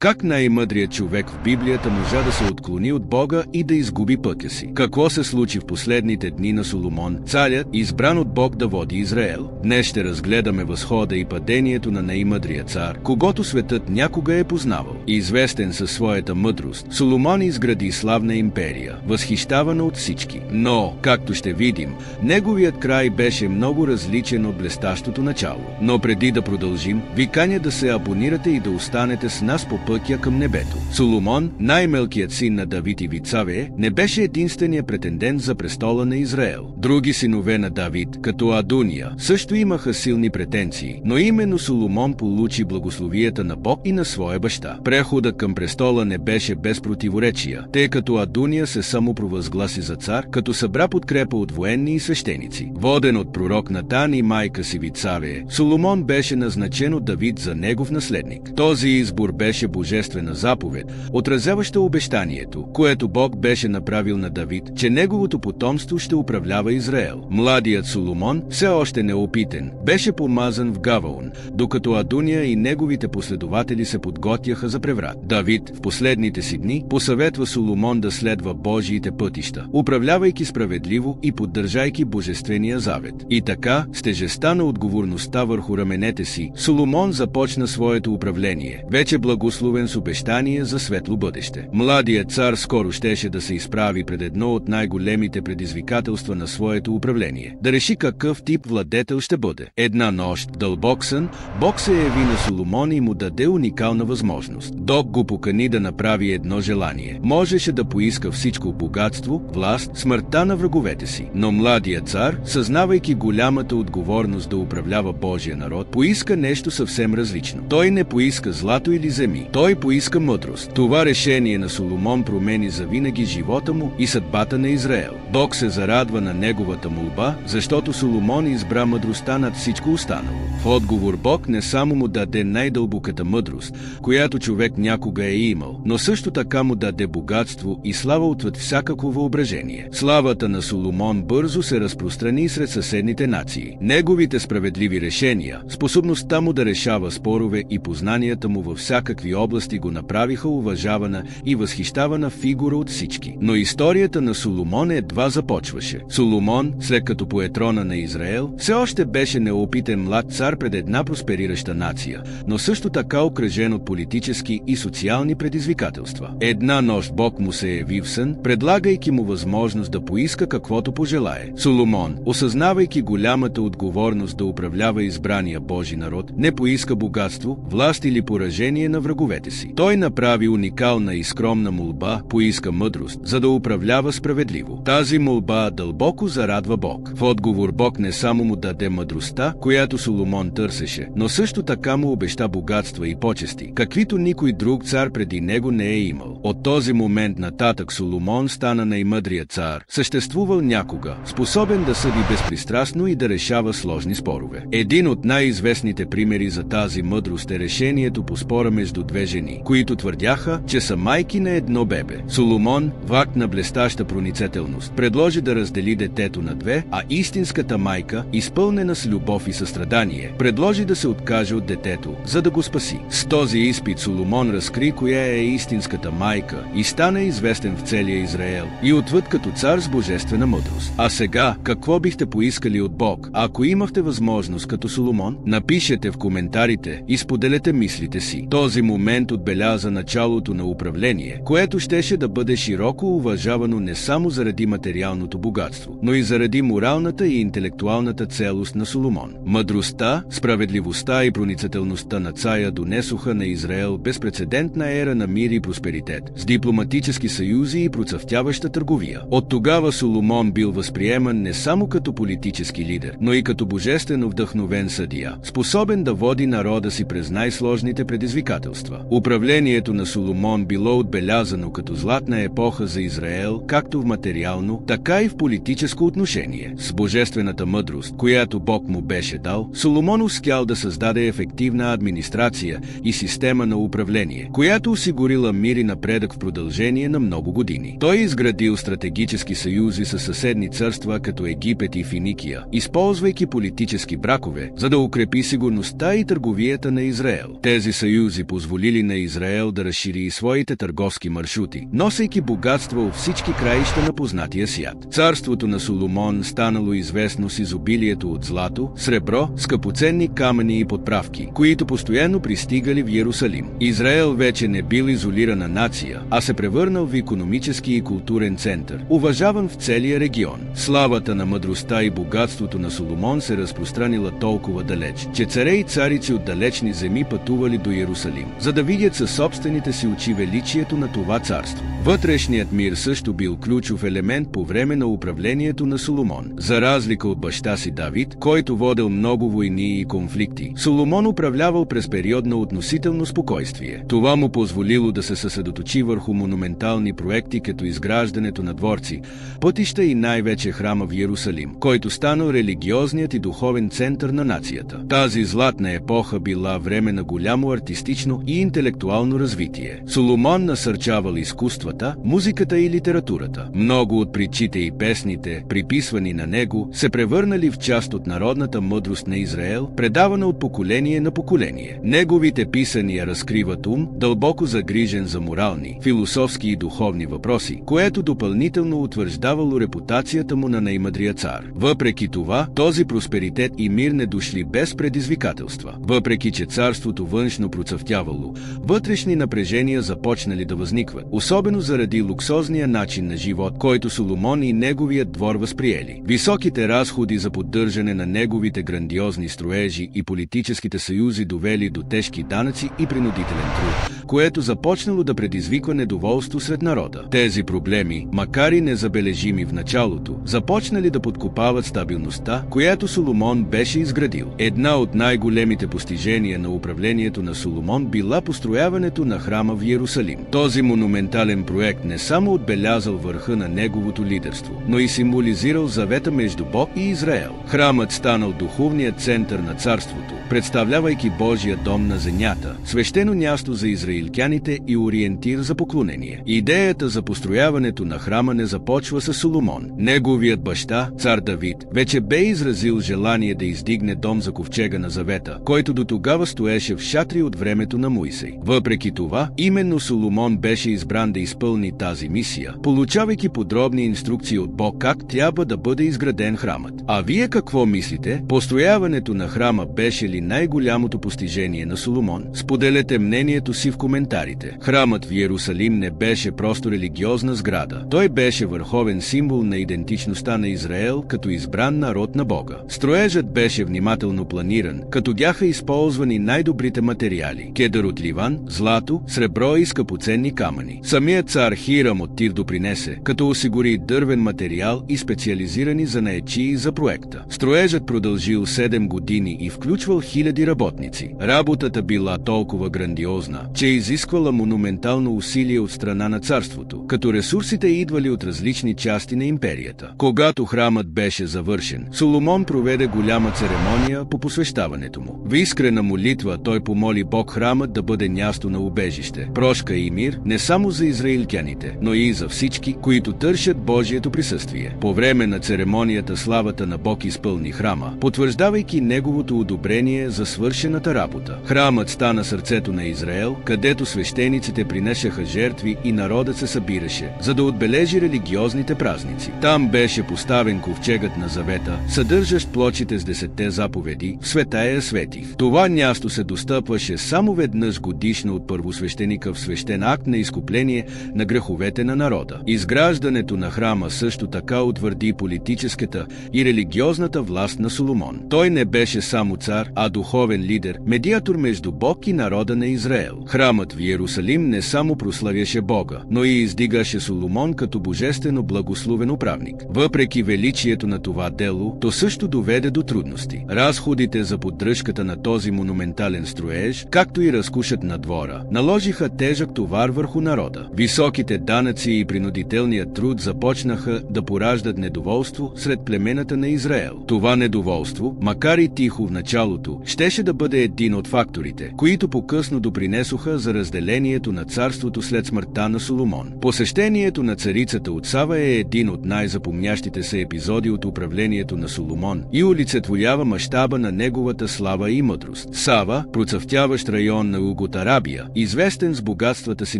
Как най-мъдрият човек в Библията можа да се отклони от Бога и да изгуби пътя си? Какво се случи в последните дни на Соломон, царят, избран от Бог да води Израел? Днес ще разгледаме възхода и падението на най-мъдрия цар, когото светът някога е познавал. Известен със своята мъдрост, Соломон изгради славна империя, възхищавана от всички. Но, както ще видим, неговият край беше много различен от блестящото начало. Но преди да продължим, ви каня да се абонирате и да останете с нас по пътя към небето. Соломон, най-мелкият син на Давид и Вицавие, не беше единственият претендент за престола на Израел. Други синове на Давид, като Адуния, също имаха силни претенции, но именно Соломон получи благословията на Бог и на своя баща. Преходът към престола не беше без противоречия, тъй като Адуния се самопровъзгласи за цар, като събра подкрепа от военни и свещеници. Воден от пророк Натан и майка си Вицавие, Соломон беше назначен от Давид за негов наследник. Този избор беше божествена заповед, отразяваща обещанието, което Бог беше направил на Давид, че неговото потомство ще управлява Израел. Младият Соломон, все още неопитен, беше помазан в Гаваон, докато Адуния и неговите последователи се подготвяха за преврат. Давид в последните си дни посъветва Соломон да следва Божиите пътища, управлявайки справедливо и поддържайки божествения завет. И така, с тежестта на отговорността върху раменете си, Соломон започна своето управление, вече благословен с обещание за светло бъдеще. Младият цар скоро щеше да се изправи пред едно от най-големите предизвикателства на своето управление – да реши какъв тип владетел ще бъде. Една нощ, дълбок сън, Бог се яви на Соломон и му даде уникална възможност. Бог го покани да направи едно желание. Можеше да поиска всичко богатство, власт, смъртта на враговете си. Но младият цар, съзнавайки голямата отговорност да управлява Божия народ, поиска нещо съвсем различно. Той не поиска злато или земи. Той поиска мъдрост. Това решение на Соломон промени завинаги живота му и съдбата на Израел. Бог се зарадва на неговата молба, защото Соломон избра мъдростта над всичко останало. В отговор Бог не само му даде най-дълбоката мъдрост, която човек някога е имал, но също така му даде богатство и слава отвъд всякакво въображение. Славата на Соломон бързо се разпространи сред съседните нации. Неговите справедливи решения, способността му да решава спорове и познанията му във всякакви области го направиха уважавана и възхищавана фигура от всички. Но историята на Соломон едва започваше. Соломон, след като пое трона на Израел, все още беше неопитен млад цар пред една просперираща нация, но също така окръжен от политически и социални предизвикателства. Една нощ Бог му се яви в сън, предлагайки му възможност да поиска каквото пожелае. Соломон, осъзнавайки голямата отговорност да управлява избрания Божи народ, не поиска богатство, власт или поражение на враговете си. Той направи уникална и скромна молба, поиска мъдрост, за да управлява справедливо. Тази молба дълбоко зарадва Бог. В отговор Бог не само му даде мъдростта, която Соломон търсеше, но също така му обеща богатства и почести, каквито никой друг цар преди него не е имал. От този момент нататък Соломон стана най-мъдрият цар, съществувал някога, способен да съди безпристрастно и да решава сложни спорове. Един от най-известните примери за тази мъдрост е решението по спора между две жени, които твърдяха, че са майки на едно бебе. Соломон, в акт на блестяща проницателност, предложи да раздели детето на две, а истинската майка, изпълнена с любов и състрадание, предложи да се откаже от детето, за да го спаси. С този изпит Соломон разкри коя е истинската майка и стана известен в целия Израел и отвъд като цар с божествена мъдрост. А сега, какво бихте поискали от Бог, ако имахте възможност като Соломон? Напишете в коментарите и споделете мислите си. Този момент отбеляза началото на управление, което щеше да бъде широко уважавано не само заради материалното богатство, но и заради моралната и интелектуалната целост на Соломон. Мъдростта, справедливостта и проницателността на царя донесоха на Израел безпрецедентна ера на мир и просперитет, с дипломатически съюзи и процъфтяваща търговия. От тогава Соломон бил възприеман не само като политически лидер, но и като божествено вдъхновен съдия, способен да води народа си през най-сложните предизвикателства. Управлението на Соломон било отбелязано като златна епоха за Израел, както в материално, така и в политическо отношение. С божествената мъдрост, която Бог му беше дал, Соломон успял да създаде ефективна администрация и система на управление, която осигурила мир и напредък в продължение на много години. Той изградил стратегически съюзи с съседни царства като Египет и Финикия, използвайки политически бракове, за да укрепи сигурността и търговията на Израел. Тези съюзи позволили позволили на Израел да разшири своите търговски маршрути, носейки богатства от всички краища на познатия свят. Царството на Соломон станало известно с изобилието от злато, сребро, скъпоценни камъни и подправки, които постоянно пристигали в Йерусалим. Израел вече не бил изолирана нация, а се превърнал в икономически и културен център, уважаван в целия регион. Славата на мъдростта и богатството на Соломон се разпространила толкова далеч, че царе и царици от далечни земи пътували до Йерусалим, за да видят със собствените си очи величието на това царство. Вътрешният мир също бил ключов елемент по време на управлението на Соломон. За разлика от баща си Давид, който водел много войни и конфликти, Соломон управлявал през период на относително спокойствие. Това му позволило да се съсредоточи върху монументални проекти като изграждането на дворци, пътища и най-вече храма в Йерусалим, който станал религиозният и духовен център на нацията. Тази златна епоха била време на голямо артистично и интелектуално развитие. Соломон насърчавал изкуствата, музиката и литературата. Много от притчите и песните, приписвани на него, се превърнали в част от народната мъдрост на Израел, предавана от поколение на поколение. Неговите писания разкриват ум, дълбоко загрижен за морални, философски и духовни въпроси, което допълнително утвърждавало репутацията му на най-мъдрия цар. Въпреки това, този просперитет и мир не дошли без предизвикателства. Въпреки че царството външно процъфтявало, вътрешни напрежения започнали да възникват, особено заради луксозния начин на живот, който Соломон и неговият двор възприели. Високите разходи за поддържане на неговите грандиозни строежи и политическите съюзи довели до тежки данъци и принудителен труд, което започнало да предизвиква недоволство сред народа. Тези проблеми, макар и незабележими в началото, започнали да подкопават стабилността, която Соломон беше изградил. Една от най-големите постижения на управлението на Соломон била построяването на храма в Йерусалим. Този монументален проект не само отбелязал върха на неговото лидерство, но и символизирал завета между Бог и Израел. Храмът станал духовният център на царството, представлявайки Божия дом на земята, свещено място за израилтяните и ориентир за поклонение. Идеята за построяването на храма не започва с Соломон. Неговият баща, цар Давид, вече бе изразил желание да издигне дом за ковчега на завета, който до тогава стоеше в шатри от времето на Моисей. Въпреки това, именно Соломон беше избран да изпълни тази мисия, получавайки подробни инструкции от Бог как трябва да бъде изграден храмът. А вие какво мислите? Построяването на храма беше ли най-голямото постижение на Соломон? Споделете мнението си в коментарите. Храмът в Йерусалим не беше просто религиозна сграда. Той беше върховен символ на идентичността на Израел като избран народ на Бога. Строежът беше внимателно планиран, като бяха използвани най-добрите материали – кедър от Ливан, злато, сребро и скъпоценни камъни. Самият цар Хирам от Тир допринесе, като осигури дървен материал и специализирани занаятчии за проекта. Строежът продължил 7 години и включвал хиляди работници. Работата била толкова грандиозна, че изисквала монументално усилие от страна на царството, като ресурсите идвали от различни части на империята. Когато храмът беше завършен, Соломон проведе голяма церемония по посвещаването му. В искрена молитва той помоли Бог храмът да бъде място на убежище, прошка и мир не само за израилтяните, но и за всички, които търсят Божието присъствие. По време на церемонията славата на Бог изпълни храма, потвърждавайки неговото одобрение за свършената работа. Храмът стана сърцето на Израел, където свещениците принесяха жертви и народът се събираше, за да отбележи религиозните празници. Там беше поставен ковчегът на завета, съдържащ плочите с 10 заповеди в Светая Светих. Това място се достъпваше само веднъж годишно от първосвещеника в свещен акт на изкупление на греховете на народа. Изграждането на храма също така утвърди политическата и религиозната власт на Соломон. Той не беше само цар, а духовен лидер, медиатор между Бог и народа на Израел. Храмът в Йерусалим не само прославяше Бога, но и издигаше Соломон като божествено благословен управник. Въпреки величието на това дело, то също доведе до трудности. Разходите за поддръжката на този монументален строеж, както и разкушът на двора, наложиха тежък товар върху народа. Високите данъци и принудителният труд започнаха да пораждат недоволство сред племената на Израел. Това недоволство, макар и тихо в началото, царството щеше да бъде един от факторите, които по-късно допринесоха за разделението на царството след смъртта на Соломон. Посещението на царицата от Сава е един от най-запомнящите се епизоди от управлението на Соломон и олицетворява мащаба на неговата слава и мъдрост. Сава, процъфтяващ район на Юг от Арабия, известен с богатствата си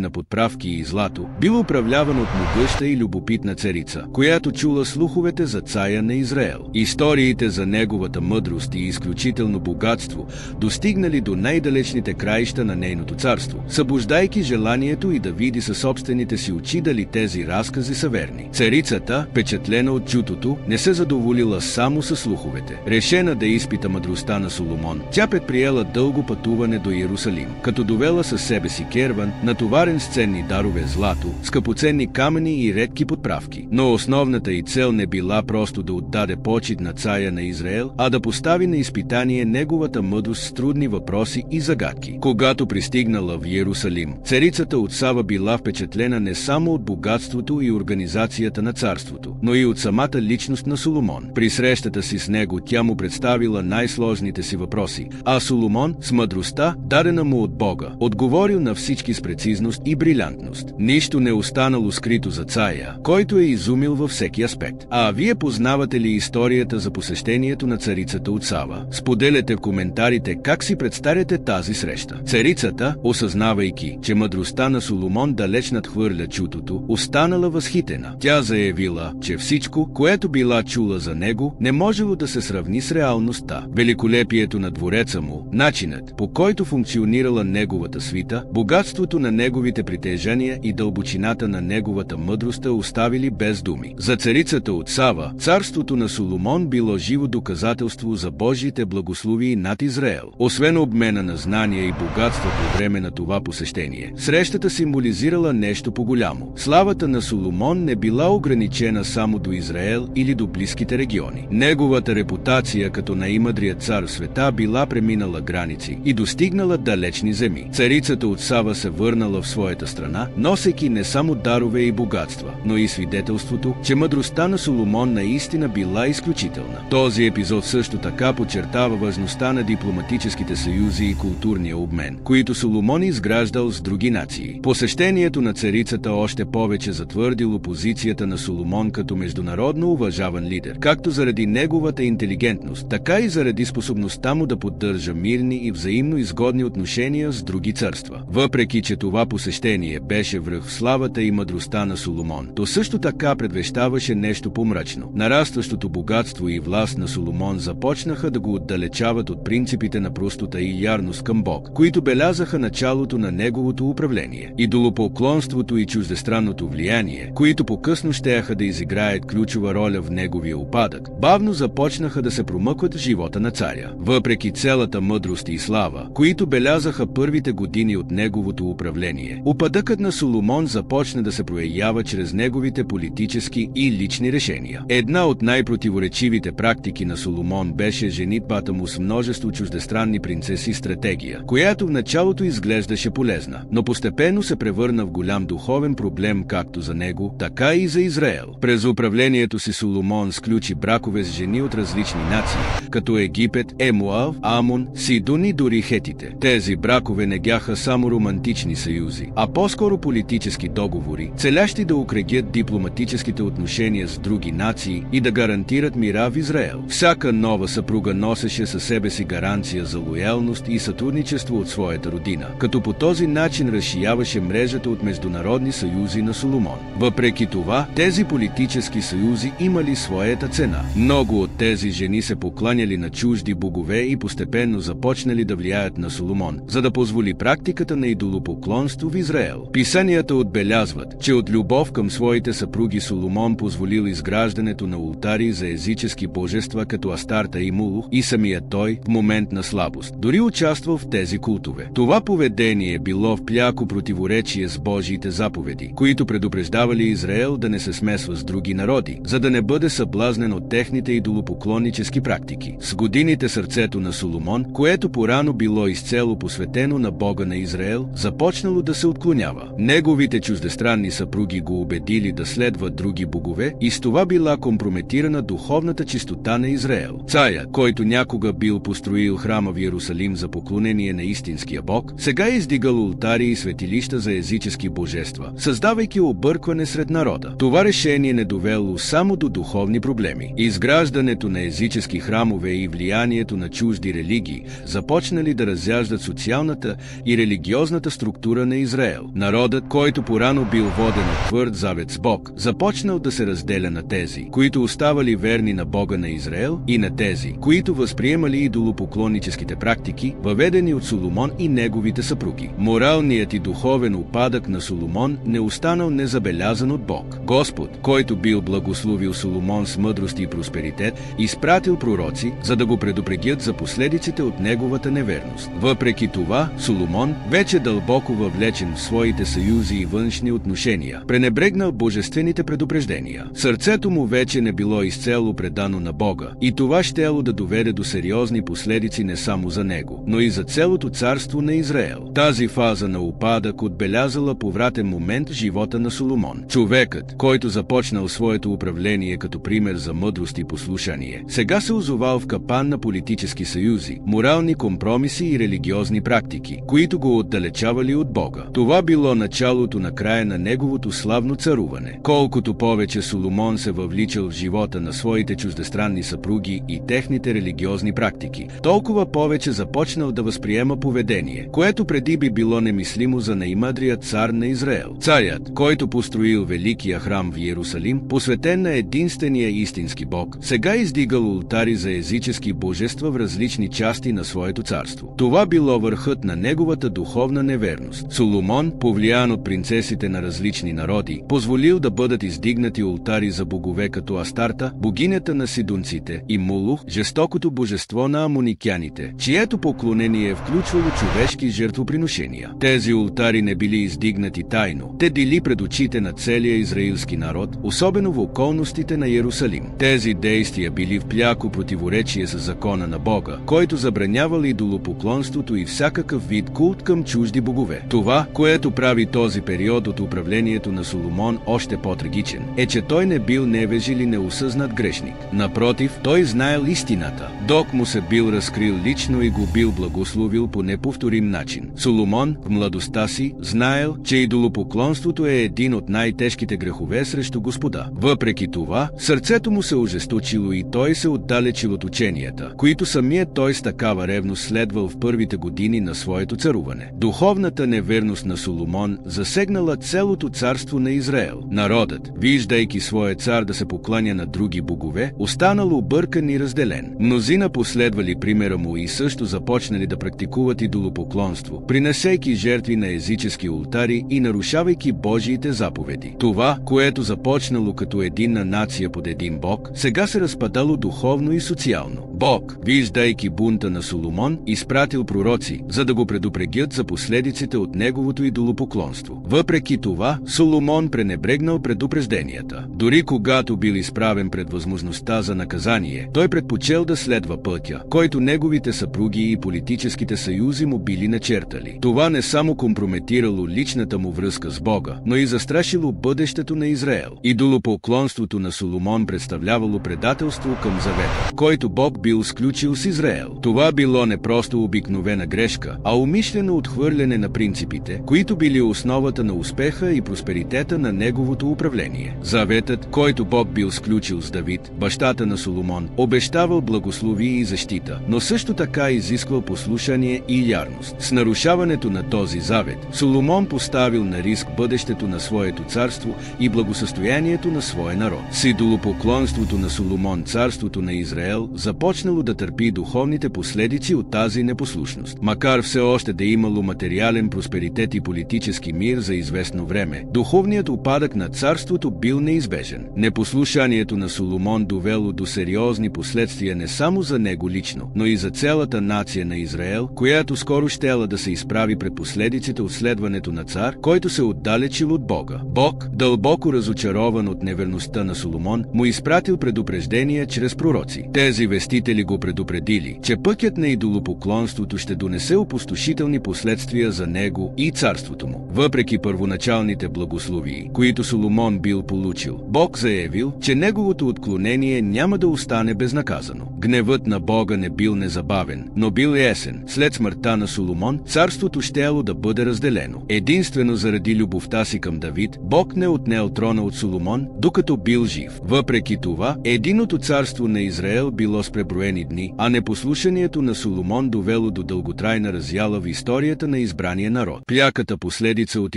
на подправки и злато, бил управляван от могъща и любопитна царица, която чула слуховете за царя на Израел. Историите за неговата мъдрост и изключително богатство достигнали до най-далечните краища на нейното царство, събуждайки желанието и да види със собствените си очи дали тези разкази са верни. Царицата, впечатлена от чутото, не се задоволила само със слуховете. Решена да изпита мъдростта на Соломон, тя предприела дълго пътуване до Иерусалим, като довела със себе си керван, натоварен с ценни дарове злато, скъпоценни камъни и редки подправки. Но основната й цел не била просто да отдаде почит на царя на Израел, а да постави на изпитание неговата мъдрост с трудни въпроси и загадки. Когато пристигнала в Иерусалим, царицата от Сава била впечатлена не само от богатството и организацията на царството, но и от самата личност на Соломон. При срещата си с него тя му представила най-сложните си въпроси, а Соломон, с мъдростта, дадена му от Бога, отговорил на всички с прецизност и брилянтност. Нищо не останало скрито за царя, който е изумил във всеки аспект. А вие познавате ли историята за посещението на царицата от Сава? Споделете в коментарите как си представяте тази среща. Царицата, осъзнавайки, че мъдростта на Соломон далеч надхвърля чутото, останала възхитена. Тя заявила, че всичко, което била чула за него, не можело да се сравни с реалността. Великолепието на двореца му, начинът, по който функционирала неговата свита, богатството на неговите притежания и дълбочината на неговата мъдрост оставили без думи. За царицата от Сава, царството на Соломон било живо доказателство за Божиите благословии над Израел. Освен обмена на знания и богатства по време на това посещение, срещата символизирала нещо по-голямо. Славата на Соломон не била ограничена само до Израел или до близките региони. Неговата репутация като най-мъдрият цар в света била преминала граници и достигнала далечни земи. Царицата от Сава се върнала в своята страна, носейки не само дарове и богатства, но и свидетелството, че мъдростта на Соломон наистина била изключителна. Този епизод също така подчертава важността на дипломатическите съюзи и културния обмен, които Соломон изграждал с други нации. Посещението на царицата още повече затвърдило позицията на Соломон като международно уважаван лидер, както заради неговата интелигентност, така и заради способността му да поддържа мирни и взаимно изгодни отношения с други царства. Въпреки че това посещение беше връх в славата и мъдростта на Соломон, то също така предвещаваше нещо помрачно. Нарастващото богатство и власт на Соломон започнаха да го отдалечават от принципите на простота и ярност към Бог, които белязаха началото на неговото управление. Идолопоклонството и чуждестранното влияние, които по-късно щеяха да изиграят ключова роля в неговия упадък, бавно започнаха да се промъкват в живота на царя. Въпреки цялата мъдрост и слава, които белязаха първите години от неговото управление, упадъкът на Соломон започна да се проявява чрез неговите политически и лични решения. Една от най-противоречивите практики на Соломон беше женитбата му с множество чуждестранни принцеси стратегия, която в началото изглеждаше полезна, но постепенно се превърна в голям духовен проблем както за него, така и за Израел. През управлението си Соломон сключи бракове с жени от различни нации, като Египет, Емуав, Амон, Сидон и дори хетите. Тези бракове не бяха само романтични съюзи, а по-скоро политически договори, целящи да укрепят дипломатическите отношения с други нации и да гарантират мира в Израел. Всяка нова съпруга носеше със себе си гаранция за лоялност и сътрудничество от своята родина, като по този начин разширяваше мрежата от международни съюзи на Соломон. Въпреки това, тези политически съюзи имали своята цена. Много от тези жени се покланяли на чужди богове и постепенно започнали да влияят на Соломон, за да позволи практиката на идолопоклонство в Израел. Писанията отбелязват, че от любов към своите съпруги Соломон позволил изграждането на ултари за езически божества като Астарта и Мулух, и самият той, в момент на слабост, дори участвал в тези култове. Това поведение било в пряко противоречие с Божиите заповеди, които предупреждавали Израел да не се смесва с други народи, за да не бъде съблазнен от техните идолопоклоннически практики. С годините сърцето на Соломон, което порано било изцело посветено на Бога на Израел, започнало да се отклонява. Неговите чуждестранни съпруги го убедили да следва други богове и с това била компрометирана духовната чистота на Израел. Царя, който някога бил който построил храма в Иерусалим за поклонение на истинския Бог, сега е издигал ултари и светилища за езически божества, създавайки объркване сред народа. Това решение не довело само до духовни проблеми. Изграждането на езически храмове и влиянието на чужди религии започнали да разяждат социалната и религиозната структура на Израел. Народът, който порано бил воден от твърд завет с Бог, започнал да се разделя на тези, които оставали верни на Бога на Израел, и на тези, които възприемали идолопоклонническите практики, въведени от Соломон и неговите съпруги. Моралният и духовен упадък на Соломон не останал незабелязан от Бог. Господ, който бил благословил Соломон с мъдрост и просперитет, изпратил пророци, за да го предупредят за последиците от неговата неверност. Въпреки това, Соломон, вече дълбоко въвлечен в своите съюзи и външни отношения, пренебрегнал божествените предупреждения. Сърцето му вече не било изцяло предано на Бога, и това щело да доведе до сериозни последици не само за него, но и за цялото царство на Израел. Тази фаза на упадък отбелязала повратен момент в живота на Соломон. Човекът, който започнал своето управление като пример за мъдрост и послушание, сега се озовал в капан на политически съюзи, морални компромиси и религиозни практики, които го отдалечавали от Бога. Това било началото на края на неговото славно царуване. Колкото повече Соломон се въвличал в живота на своите чуждестранни съпруги и техните религиозни практики, толкова повече започнал да възприема поведение, което преди би било немислимо за най-мъдрия цар на Израел. Царят, който построил великия храм в Иерусалим, посветен на единствения истински Бог, сега издигал ултари за езически божества в различни части на своето царство. Това било върхът на неговата духовна неверност. Соломон, повлиян от принцесите на различни народи, позволил да бъдат издигнати ултари за богове като Астарта, богинята на сидонците, и Молух, жестокото божество на амоникяните, чието поклонение е включвало човешки жертвоприношения. Тези ултари не били издигнати тайно. Те дели пред очите на целия израилски народ, особено в околностите на Иерусалим. Тези действия били в пряко противоречие с закона на Бога, който забранявал идолопоклонството и всякакъв вид култ към чужди богове. Това, което прави този период от управлението на Соломон още по-трагичен, е, че той не бил невеж или неосъзнат грешник. Напротив, той знаел истината. Бог му се бил разкрил лично и го бил благословил по неповторим начин. Соломон в младостта си знаел, че идолопоклонството е един от най-тежките грехове срещу Господа. Въпреки това, сърцето му се ожесточило и той се отдалечил от ученията, които самият той с такава ревност следвал в първите години на своето царуване. Духовната неверност на Соломон засегнала цялото царство на Израел. Народът, виждайки своя цар да се покланя на други богове, останал объркан и разделен. Мнозина последвали примера му и също започнали да практикуват идолопоклонство, принесейки жертви на езически ултари и нарушавайки Божиите заповеди. Това, което започнало като единна нация под един Бог, сега се разпадало духовно и социално. Бог, виждайки бунта на Соломон, изпратил пророци, за да го предупредят за последиците от неговото идолопоклонство. Въпреки това, Соломон пренебрегнал предупрежденията. Дори когато бил изправен пред възможността за наказание, той предпочел да следва пътя, който неговите съпруги и политическите съюзи му били начертали. Това не само компрометирало личната му връзка с Бога, но и застрашило бъдещето на Израел. Идолопоклонството на Соломон представлявало предателство към завета, който Бог бил сключил с Израел. Това било не просто обикновена грешка, а умишлено отхвърляне на принципите, които били основата на успеха и просперитета на неговото управление. Заветът, който Бог бил сключил с Давид, бащата на Соломон, обещавал благословие и защита, но също така изисквал послушание и вярност. С нарушаването на този завет, Соломон поставил на риск бъдещето на своето царство и благосъстоянието на своя народ. С идолопоклонството на Соломон царството на Израел започнало да търпи духовните последици от тази непослушност. Макар все още да имало материален просперитет и политически мир за известно време, духовният упадък на царството бил неизбежен. Непослушанието на Соломон довело до сериозни последствия не само за него лично, но и за цялата нация на Израел, която скоро щела да се изправи пред последиците от следването на цар, който се отдалечил от Бога. Бог, дълбоко разочарован от неверността на Соломон, му изпратил предупреждения чрез пророци. Тези вестители бяхте ли го предупредили, че пътят на идолопоклонството ще донесе опустошителни последствия за него и царството му? Въпреки първоначалните благословии, които Соломон бил получил, Бог заявил, че неговото отклонение няма да остане безнаказано. Гневът на Бога не бил незабавен, но бил ясен. След смъртта на Соломон, царството щяло да бъде разделено. Единствено заради любовта си към Давид, Бог не отнел трона от Соломон, докато бил жив. Въпреки това, единото царство на Израел било с преброени дни, а непослушанието на Соломон довело до дълготрайна разяла в историята на избрания народ. Пряката последица от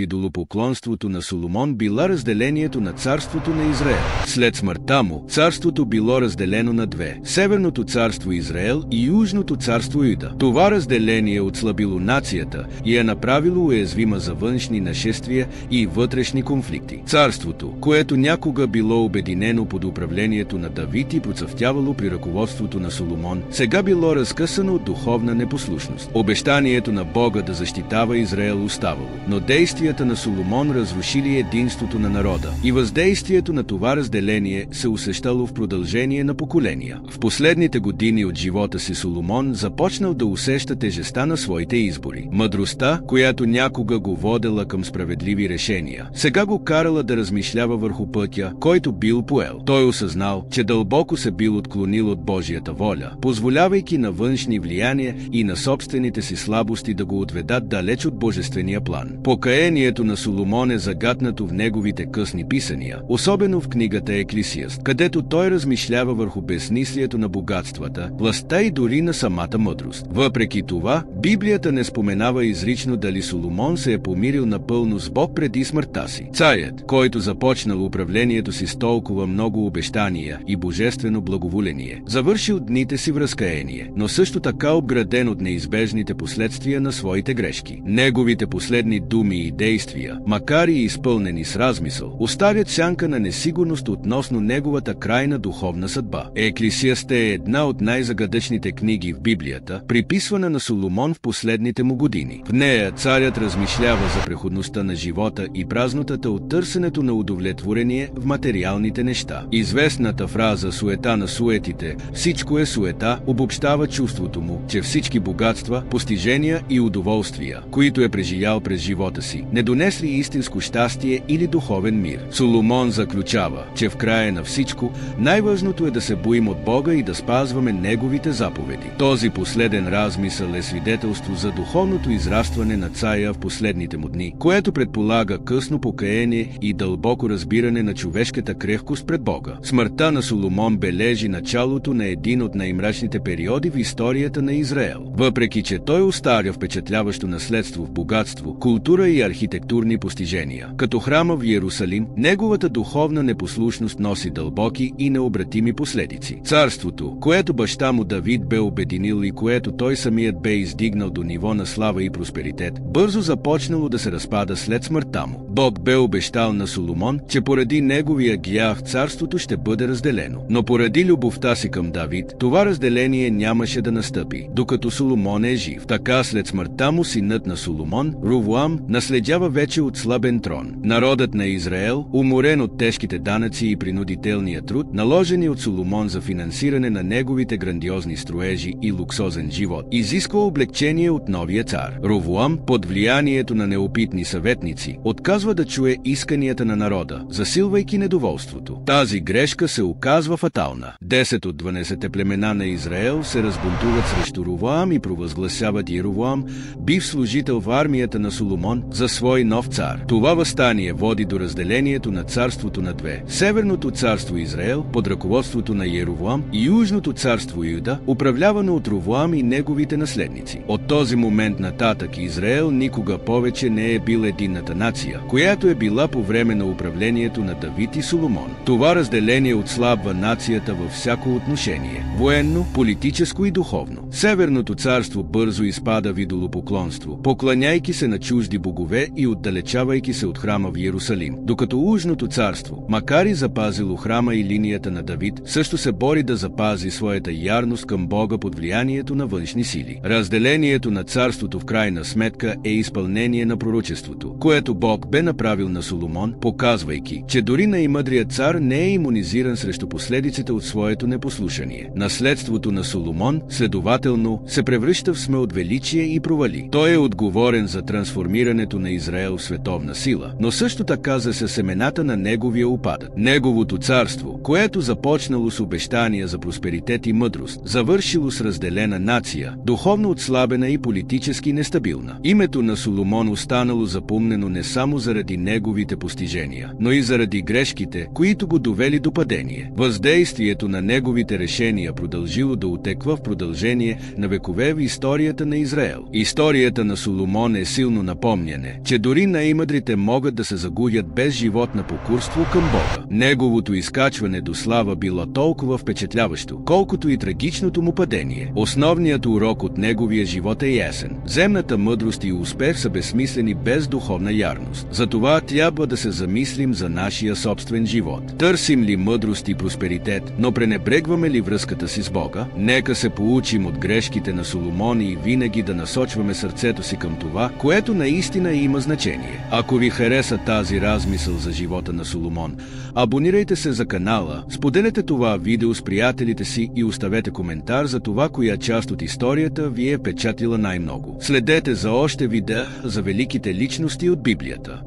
идолопоклонството на Соломон била разделението на царството на Израел. След смъртта му, царството било разделено на две: Северното царство Израел и Южното царство Юда. Това разделение отслабило нацията и е направило уязвима за външни нашествия и вътрешни конфликти. Царството, което някога било обединено под управлението на Давид и процъфтявало при ръководството на Соломон, сега било разкъсано от духовна непослушност. Обещанието на Бога да защитава Израел оставало, но действията на Соломон разрушили единството на народа и въздействието на това разделение се усещало в продължение на поколения. В последните години от живота си Соломон започнал да усеща тежестта на своите избори. Мъдростта, която някога го водела към справедливи решения, сега го карала да размишлява върху пътя, който бил поел. Той осъзнал, че дълбоко се бил отклонил от Божията воля, позволявайки на външни влияния и на собствените си слабости да го отведат далеч от божествения план. Покаянието на Соломон е загатнато в неговите късни писания, особено в книгата Еклесиаст, където той размишлява върху безсмислието на богатствата, властта и дори на самата мъдрост. Въпреки това, Библията не споменава изрично дали Соломон се е помирил напълно с Бог преди смъртта си. Царят, който започнал управлението си с толкова много обещания и божествено благоволение, завършил дните си в разкаяние, но също така обграден от неизбежните последствия на своите грешки. Неговите последни думи и действия, макар и изпълнени с размисъл, оставят сянка на несигурност относно неговата крайна духовна съдба. Еклесиаст е една от най-загадъчните книги в Библията, приписвана на Соломон в последните му години. В нея царят размишлява за преходността на живота и празнотата от търсенето на удовлетворение в материалните неща. Известната фраза "суета на суетите, всичко е суета" обобщава чувството му, че всички богатства, постижения и удоволствия, които е преживял през живота си, не донесли истинско щастие или духовен мир. Соломон заключава, че в края на всичко най-важното е да се боим от Бога и да спазваме Неговите заповеди. Този последен размисъл е свидетелство за духовното израстване на царя в последните му дни, което предполага късно покаяние и дълбоко разбиране на човешката крехкост пред Бога. Смъртта на Соломон бележи началото на един от най-мрачните периоди в историята на Израел. Въпреки че той оставя впечатляващо наследство в богатство, култура и архитектурни постижения, като храма в Иерусалим, неговата духовна непослушност носи дълбоки и необратими последици. Царството, което баща му Давид бе обединил и което той самият бе издигнал до ниво на слава и просперитет, бързо започнало да се разпада след смъртта му. Бог бе обещал на Соломон, че поради неговия грях царството ще бъде разделено. Но поради любовта си към Давид, това разделение нямаше да настъпи, докато Соломон е жив. Така след смъртта му синът на Соломон, Ровоам, наследява вече отслабен трон. Народът на Израел, уморен от тежките данъци и принудителния труд, наложени от Соломон за финансиране на неговите грандиозни строежи и луксозен живот, изисква облегчение от новия цар. Ровоам, под влиянието на неопитни съветници, отказва да чуе исканията на народа, засилвайки недоволството. Тази грешка се оказва фатална. 10 от 12 племена на Израел се разбунтуват срещу Ровоам и провъзгласяват Иеровоам, бив служител в армията на Соломон, за свой нов цар. Това въстание води до разделението на царството на две: Северното царство Израел, под ръководството на Иеровоам, и Южното царство Юда, управлявано от Ровоам и неговите наследници. От този момент нататък Израел никога повече не е бил единната нация, която е била по време на управлението на Давид и Соломон. Това разделение отслабва нацията във всяко отношение – военно, политическо и духовно. Северното царство бързо изпада в идолопоклонство, покланяйки се на чужди богове и отдалечавайки се от храма в Иерусалим, докато Южното царство, макар и запазило храма и линията на Давид, също се бори да запази своята ярност към Бога под влиянието на външни сили. Разделението на царството в крайна сметка е изпълнение на пророчеството, което Бог бе направил на Соломон, показвайки, че дори най-мъдрият цар не е имунизиран срещу последиците от своето непослушание. Наследството на Соломон, следователно, се превръща в сме от величие и провали. Той е отговорен за трансформирането на Израел в световна сила, но също така за семената на неговия упадък. Неговото царство, което започнало с обещания за просперитет и мъдрост, завършило с разделена нация, духовно отслабена и политически нестабилна. Името на Соломон останало запомнено не само заради неговите постижения, но и заради грешките, които го довели до падение. Въздействието на неговите решения продължило да утеква в продължение на векове в историята на Израел. Историята на Соломон е силно напомняне, че дори най-мъдрите могат да се загубят без живот на покорство към Бога. Неговото изкачване до слава било толкова впечатляващо, колкото и трагичното му падение. Основният урок от неговия живот е ясен. Земната мъдрост и успех са безсмислени без духовна ярност. Затова трябва да се замислим за нашия собствен живот. Търсим ли мъдрост и просперитет, но пренебрегваме ли връзката си с Бога? Нека се поучим от грешките на Соломон и винаги да насочваме сърцето си към това, което наистина има значение. Ако ви хареса тази размисъл за живота на Соломон, абонирайте се за канала, споделете това видео с приятелите си и оставете коментар за това, коя част от историята ви е впечатлила най-много. Следете за още видеа за великите личности от Библията.